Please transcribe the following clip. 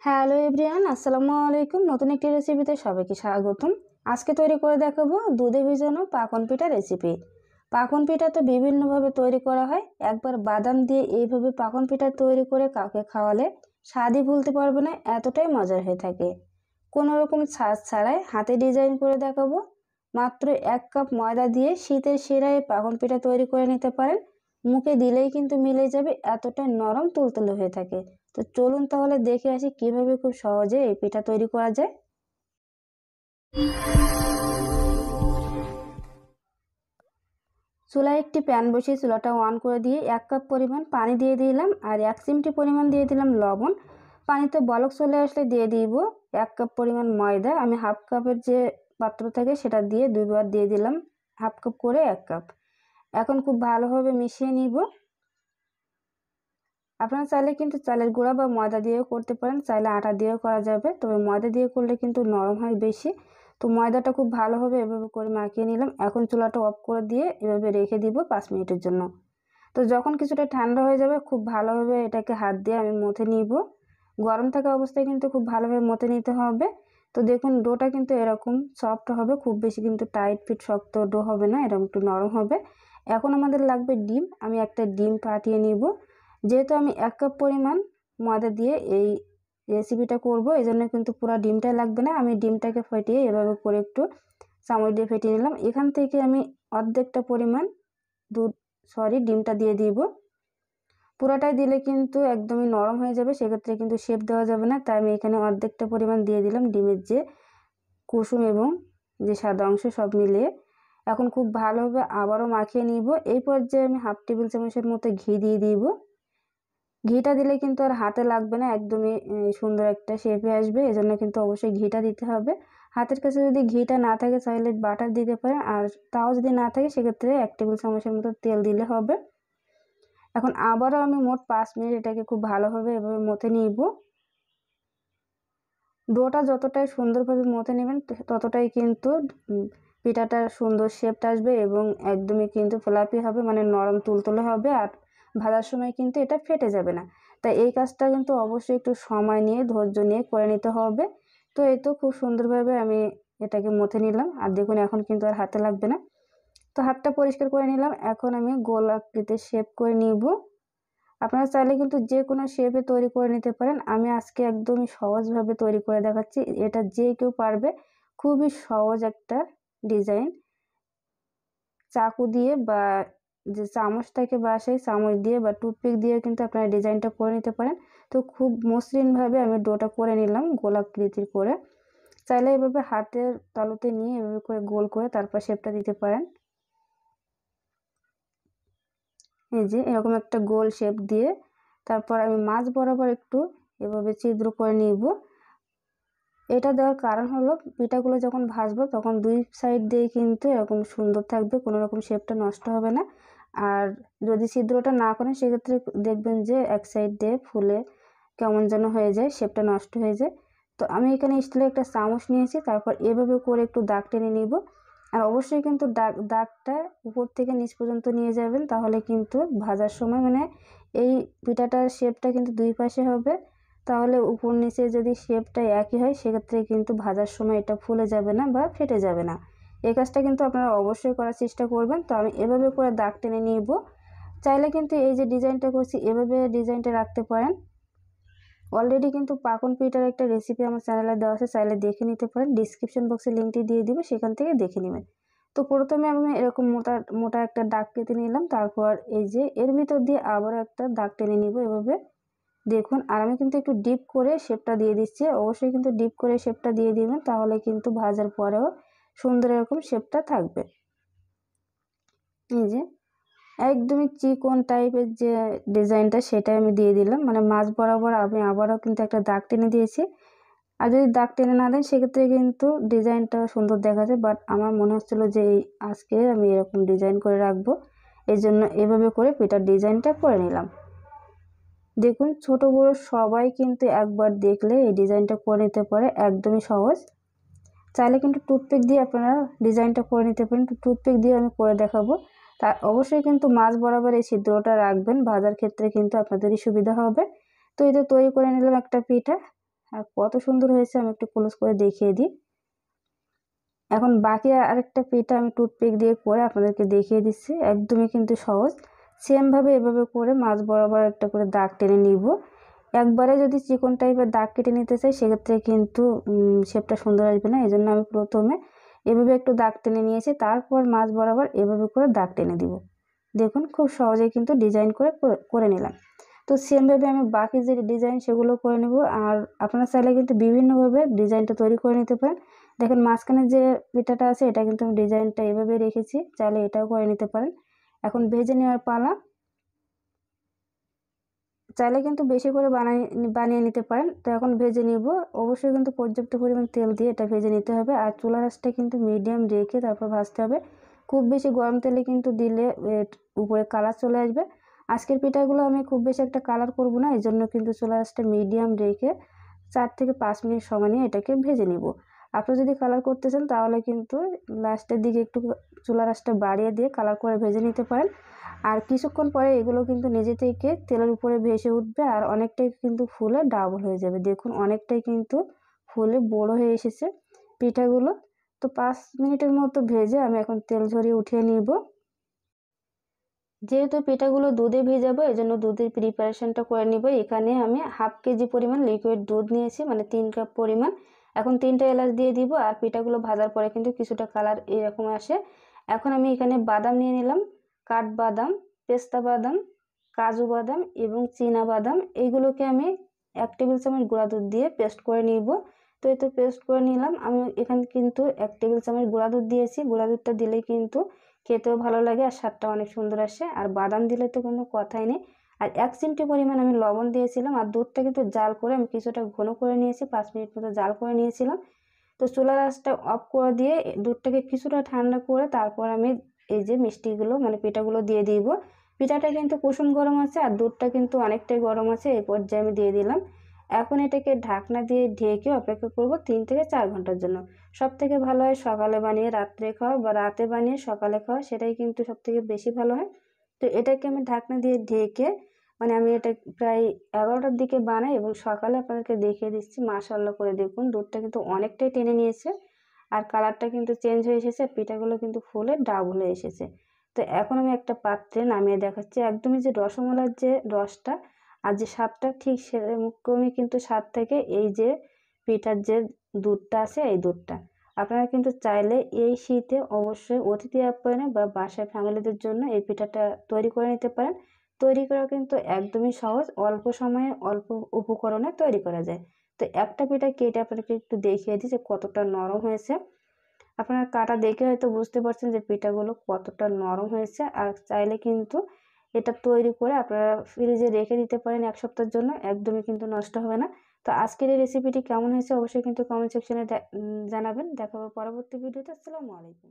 Hello everyone, আসসালামু আলাইকুম। নতুন একটি রেসিপিতে সবাইকে স্বাগতম। আজকে তৈরি করে দেখাবো দুধে ভিজানো পাকন পিঠা রেসিপি। পাকন পিঠা তো বিভিন্নভাবে তৈরি করা হয়। একবার বাদাম দিয়ে এইভাবে পাকন পিঠা তৈরি করে কাউকে খাওয়ালে স্বাদই ভুলতে পারবে না, এতটাই মজার হয়ে থাকে। কোনো রকম ছাঁচ ছাড়াই হাতে ডিজাইন করে দেখাবো। মাত্র 1 কাপ ময়দা দিয়ে শীতের সেরায় পাকন পিঠা তৈরি করে নিতে পারেন। মুখে দিলেই কিন্তু মিলে যাবে, এতটাই নরম তুলতুলে হয়ে থাকে। তো চলুন তাহলে দেখে আসি কিভাবে খুব সহজে এই পিঠা তৈরি করা যায়। চুলায় একটি প্যান বসিয়ে চুলাটা অন করে দিয়ে 1 কাপ পরিমাণ পানি দিয়ে দিলাম আর 1 চিমটি পরিমাণ দিয়ে দিলাম লবণ। পানিতে বলক চলে আসলে দিয়ে দিব 1 কাপ পরিমাণ ময়দা। আমি হাফ কাপের যে পাত্র থাকে সেটা দিয়ে দুইবার দিয়ে দিলাম, হাফ কাপ করে 1 কাপ। এখন খুব ভালোভাবে মিশিয়ে নিব। আপনারা চাইলে কিন্তু চালের গুঁড়া বা ময়দা দিয়েও করতে পারেন, চাইলে আটা দিয়েও করা যাবে, তবে ময়দা দিয়ে করলে কিন্তু নরম হয় বেশি। তো ময়দাটা খুব ভালোভাবে এভাবে করে মাখিয়ে নিলাম। এখন চুলাটা অফ করে দিয়ে এভাবে রেখে দিব 5 মিনিটের জন্য। তো যখন কিছুটা ঠান্ডা হয়ে যাবে খুব ভালোভাবে এটাকে হাত দিয়ে আমি মথে নিব। গরম থাকা অবস্থায় কিন্তু খুব ভালোভাবে মথে নিতে হবে। তো দেখুন ডোটা কিন্তু এরকম সফট হবে, খুব বেশি কিন্তু টাইট ফিট শক্ত ডো হবে না, এরকম একটু নরম হবে। এখন আমাদের লাগবে ডিম। আমি একটা ডিম ফাটিয়ে নিব। যেহেতু আমি 1 কাপ পরিমাণ ময়দা দিয়ে এই রেসিপিটা করব, এই জন্য কিন্তু পুরো ডিমটা লাগবে না। আমি ডিমটাকে ফেটিয়ে এভাবে করে একটু চামচ দিয়ে ফেটিয়ে নিলাম। এখান থেকে আমি অর্ধেকটা পরিমাণ ডিমটা দিয়ে দিব। পুরাটাই দিলে কিন্তু একদমই নরম হয়ে যাবে, সেক্ষেত্রে কিন্তু শেপ দেওয়া যাবে না, তাই আমি এখানে অর্ধেকটা পরিমাণ দিয়ে দিলাম ডিমের যে কুসুম এবং যে সাদা অংশ সব মিলিয়ে। এখন খুব ভালোভাবে আবারও মাখিয়ে নিব। এই পর্যায়ে আমি হাফ টেবিল চামচের মতো ঘি দিয়ে দিব। ঘিটা দিলে কিন্তু আর হাতে লাগবে না, একদমই সুন্দর একটা শেপে আসবে, এজন্য কিন্তু অবশ্যই ঘিটা দিতে হবে। হাতের কাছে যদি ঘিটা না থাকে তাহলে বাটার দিতে পারেন, আর তাও যদি না থাকে সেক্ষেত্রে 1 টেবিল চামচের মতো তেল দিলে হবে। এখন আবারও আমি মোট 5 মিনিট এটাকে খুব ভালোভাবে এভাবে মথে নিব। ডোটা যতটাই সুন্দরভাবে মথে নেবেন ততটাই কিন্তু পিঠাটার সুন্দর শেপটা আসবে এবং একদমই কিন্তু ফ্লাফি হবে, মানে নরম তুলতুলে হবে, আর ভাজার সময় কিন্তু এটা ফেটে যাবে না। তাই এই কাজটা কিন্তু অবশ্যই একটু সময় নিয়ে ধৈর্য নিয়ে করে নিতে হবে। তো এই তো খুব সুন্দরভাবে আমি এটাকে মথে নিলাম, আর দেখুন এখন কিন্তু আর হাতে লাগবে না। তো হাতটা পরিষ্কার করে নিলাম। এখন আমি গোল আকৃতির শেপ করে নিব। আপনারা চাইলে কিন্তু যে কোনো শেপে তৈরি করে নিতে পারেন। আমি আজকে একদমই সহজভাবে তৈরি করে দেখাচ্ছি, এটা যে কেউ পারবে। খুবই সহজ একটা ডিজাইন। চাকু দিয়ে বা যে চামচ থাকে বা সেই চামচ দিয়ে বা টুথপিক দিয়ে কিন্তু আপনারা ডিজাইনটা করে নিতে পারেন। তো খুব মসৃণভাবে আমি ডোটা করে নিলাম গোলাকৃতির করে। চাইলে এভাবে হাতের তালুতে নিয়ে এভাবে করে গোল করে তারপর শেপটা দিতে পারেন। এই যে এরকম একটা গোল শেপ দিয়ে তারপর আমি মাঝ বরাবর একটু এভাবে ছিদ্র করে নিব। এটা দেওয়ার কারণ হলো পিঠাগুলো যখন ভাজবো তখন দুই সাইড দিয়ে কিন্তু এরকম সুন্দর থাকবে, কোনো রকম শেপটা নষ্ট হবে না। আর যদি ছিদ্রটা না করেন সেক্ষেত্রে দেখবেন যে এক সাইড দিয়ে ফুলে কেমন যেন হয়ে যায়, শেপটা নষ্ট হয়ে যায়। তো আমি এখানে স্টিলের একটা চামচ নিয়েছি, তারপর এভাবে করে একটু দাগ টেনে নিব। আর অবশ্যই কিন্তু দাগটা উপর থেকে নিচ পর্যন্ত নিয়ে যাবেন, তাহলে কিন্তু ভাজার সময় মানে এই পিঠাটার শেপটা কিন্তু দুই পাশে হবে। তাহলে উপর নিচে যদি শেপটা একই হয় সেক্ষেত্রে কিন্তু ভাজার সময় এটা ফুলে যাবে না বা ফেটে যাবে না। এই কাজটা কিন্তু আপনারা অবশ্যই করার চেষ্টা করবেন। তো আমি এভাবে করে দাগ টেনে নিব। চাইলে কিন্তু এই যে ডিজাইনটা করছি এভাবে ডিজাইনটা রাখতে পারেন। অলরেডি কিন্তু পাকন পিঠার একটা রেসিপি আমার চ্যানেলে দেওয়া আছে, চাইলে দেখে নিতে পারেন। ডিসক্রিপশন বক্সে লিঙ্কটি দিয়ে দিব, সেখান থেকে দেখে নেবেন। তো প্রথমে আমি এরকম মোটা মোটা একটা দাগ কেটে নিলাম, তারপর এই যে এর ভিতর দিয়ে আবারও একটা দাগ টেনে নিব এভাবে। দেখুন, আর আমি কিন্তু একটু ডিপ করে শেপটা দিয়ে দিচ্ছি। অবশ্যই কিন্তু ডিপ করে শেপটা দিয়ে দিবেন, তাহলে কিন্তু ভাজার পরেও সুন্দর এরকম শেপটা থাকবে। এই যে একদমই চিকন টাইপের যে ডিজাইনটা সেটা আমি দিয়ে দিলাম, মানে মাঝ বরাবর আমি আবারও কিন্তু একটা দাগ টেনে দিয়েছি। আর যদি দাগ টেনে না দেন সেক্ষেত্রে কিন্তু ডিজাইনটা সুন্দর দেখা যায়, বাট আমার মনে হচ্ছিলো যে আজকে আমি এরকম ডিজাইন করে রাখবো, এই জন্য এভাবে করে পিঠার ডিজাইনটা করে নিলাম। দেখুন ছোট বড় সবাই কিন্তু একবার দেখলে এই ডিজাইনটা করে নিতে পারে, একদমই সহজ। চাইলে কিন্তু টুথপিক দিয়ে আপনারা ডিজাইনটা করে নিতে পারেন। টুথপিক দিয়ে আমি করে দেখাবো। তার অবশ্যই কিন্তু মাঝ বরাবর এই ছিদ্রটা রাখবেন, ভাজার ক্ষেত্রে কিন্তু আপনাদেরই সুবিধা হবে। তো এটা তৈরি করে নিলাম একটা পিঠা। আর কত সুন্দর হয়েছে আমি একটু ক্লোজ করে দেখিয়ে দিই। এখন বাকি আরেকটা পিঠা আমি টুথপিক দিয়ে করে আপনাদেরকে দেখিয়ে দিচ্ছি, একদমই কিন্তু সহজ। সেমভাবে এভাবে করে মাছ বরাবর একটা করে দাগ টেনে নিব। একবারে যদি চিকন টাইপের দাগ কেটে নিতে চাই সেক্ষেত্রে কিন্তু শেপটা সুন্দর আসবে না, এই জন্য আমি প্রথমে এভাবে একটু দাগ টেনে নিয়েছি, তারপর মাছ বরাবর এভাবে করে দাগ টেনে দিব। দেখুন খুব সহজেই কিন্তু ডিজাইন করে নিলাম। তো সেমভাবে আমি বাকি যে ডিজাইন সেগুলো করে নেব। আর আপনারা চাইলে কিন্তু বিভিন্নভাবে ডিজাইনটা তৈরি করে নিতে পারেন। দেখেন মাঝখানে যে পিঠাটা আছে এটা কিন্তু আমি ডিজাইনটা এভাবে রেখেছি, চাইলে এটাও করে নিতে পারেন। এখন ভেজে নেওয়ার পালা। চাইলে কিন্তু বেশি করে বানিয়ে নিতে পারেন। তো এখন ভেজে নিব। অবশ্যই কিন্তু পর্যাপ্ত পরিমাণ তেল দিয়ে এটা ভেজে নিতে হবে। আর চুলার আঁচটা কিন্তু মিডিয়াম রেখে তারপর ভাজতে হবে। খুব বেশি গরম তেলে কিন্তু দিলে উপরে কালার চলে আসবে। আজকের পিঠাগুলো আমি খুব বেশি একটা কালার করব না, এই জন্য কিন্তু চুলার আঁচটা মিডিয়াম রেখে 4 থেকে 5 মিনিট সময় নিয়ে এটাকে ভেজে নিব। আপনি যদি কালার করতে চান তাহলে কিন্তু লাস্টের দিকে একটু চুলার আঁচটা বাড়িয়ে দিয়ে কালার করে ভেজে নিতে পারেন। আর কিছুক্ষণ পরে এগুলো কিন্তু নিজে থেকে তেলের উপরে ভেসে উঠবে আর অনেকটাই কিন্তু ফুলে ডাবল হয়ে যাবে। দেখুন অনেকটাই কিন্তু ফুলে বড় হয়ে এসেছে পিঠাগুলো। তো 5 মিনিটের মতো ভেজে আমি এখন তেল ঝরিয়ে উঠিয়ে নিব। যেহেতু পিঠাগুলো দুধে ভেজাবো এই জন্য দুধের প্রিপারেশনটা করে নিব। এখানে আমি হাফ কেজি পরিমাণ লিকুইড দুধ নিয়েছি, মানে 3 কাপ পরিমাণ। এখন 3টা এলাচ দিয়ে দিব। আর পিঠাগুলো ভাজার পরে কিন্তু কিছুটা কালার এরকম আসে। এখন আমি এখানে বাদাম নিয়ে নিলাম, কাঠবাদাম, পেস্তা বাদাম, কাজু বাদাম এবং চীনা বাদাম। এইগুলোকে আমি 1 টেবিল চামচ গুঁড়া দুধ দিয়ে পেস্ট করে নিব। তো এই তো পেস্ট করে নিলাম। আমি এখানে কিন্তু 1 টেবিল চামচ গুঁড়া দুধ দিয়েছি। গুঁড়া দুধটা দিলে কিন্তু খেতেও ভালো লাগে আর স্বাদটা অনেক সুন্দর আসে। আর বাদাম দিলে তো কোনো কথাই নেই। আর 1 চিমটি পরিমাণ আমি লবণ দিয়েছিলাম। আর দুধটা কিন্তু জাল করে আমি কিছুটা ঘন করে নিয়েছি, 5 মিনিট মতো জাল করে নিয়েছিলাম। তো চুলার আঁচটা অফ করে দিয়ে দুধটাকে কিছুটা ঠান্ডা করে তারপর আমি এই যে মিষ্টিগুলো মানে পিঠাগুলো দিয়ে দিব। পিঠাটা কিন্তু কুসুম গরম আছে আর দুধটা কিন্তু অনেকটাই গরম আছে, এই পর্যায়ে আমি দিয়ে দিলাম। এখন এটাকে ঢাকনা দিয়ে ঢেকে অপেক্ষা করব 3 থেকে 4 ঘন্টার জন্য। সব থেকে ভালো হয় সকালে বানিয়ে রাত্রে খাওয়া বা রাতে বানিয়ে সকালে খাওয়া, সেটাই কিন্তু সব থেকে বেশি ভালো হয়। তো এটাকে আমি ঢাকনা দিয়ে ঢেকে মানে আমি এটা প্রায় 11টার দিকে বানাই এবং সকালে আপনাদেরকে দেখিয়ে দিচ্ছি। মাশাআল্লাহ করে দেখুন দুধটা কিন্তু অনেকটাই টেনে নিয়েছে আর কালারটা কিন্তু চেঞ্জ হয়ে এসেছে, পিঠাগুলো কিন্তু ফুলে ডাবল হয়ে এসেছে। তো এখন আমি একটা পাত্রে নামিয়ে দেখাচ্ছি। একদমই যে রসমালাইয়ের যে রসটা আর যে স্বাদটা ঠিক সেরকমই কিন্তু স্বাদ থেকে এই যে পিঠার যে দুধটা আছে এই দুধটা। আপনারা কিন্তু চাইলে এই শীতে অবশ্যই অতিথি আপ্যায়নে বা বাসায় ফ্যামিলিদের জন্য এই পিঠাটা তৈরি করে নিতে পারেন। তৈরি করা কিন্তু একদমই সহজ, অল্প সময়ে অল্প উপকরণে তৈরি করা যায়। তো একটা পিঠা কেটে আপনাদেরকে একটু দেখিয়ে দিই যে কতটা নরম হয়েছে। আপনারা কাটা দেখে হয়তো বুঝতে পারছেন যে পিঠাগুলো কতটা নরম হয়েছে। আর চাইলে কিন্তু এটা তৈরি করে আপনারা ফ্রিজে রেখে দিতে পারেন 1 সপ্তাহের জন্য, একদমই কিন্তু নষ্ট হবে না। তো আজকের এই রেসিপিটি কেমন হয়েছে অবশ্যই কিন্তু কমেন্ট সেকশনে জানাবেন। দেখা হবে পরবর্তী ভিডিওতে। আসসালামু আলাইকুম।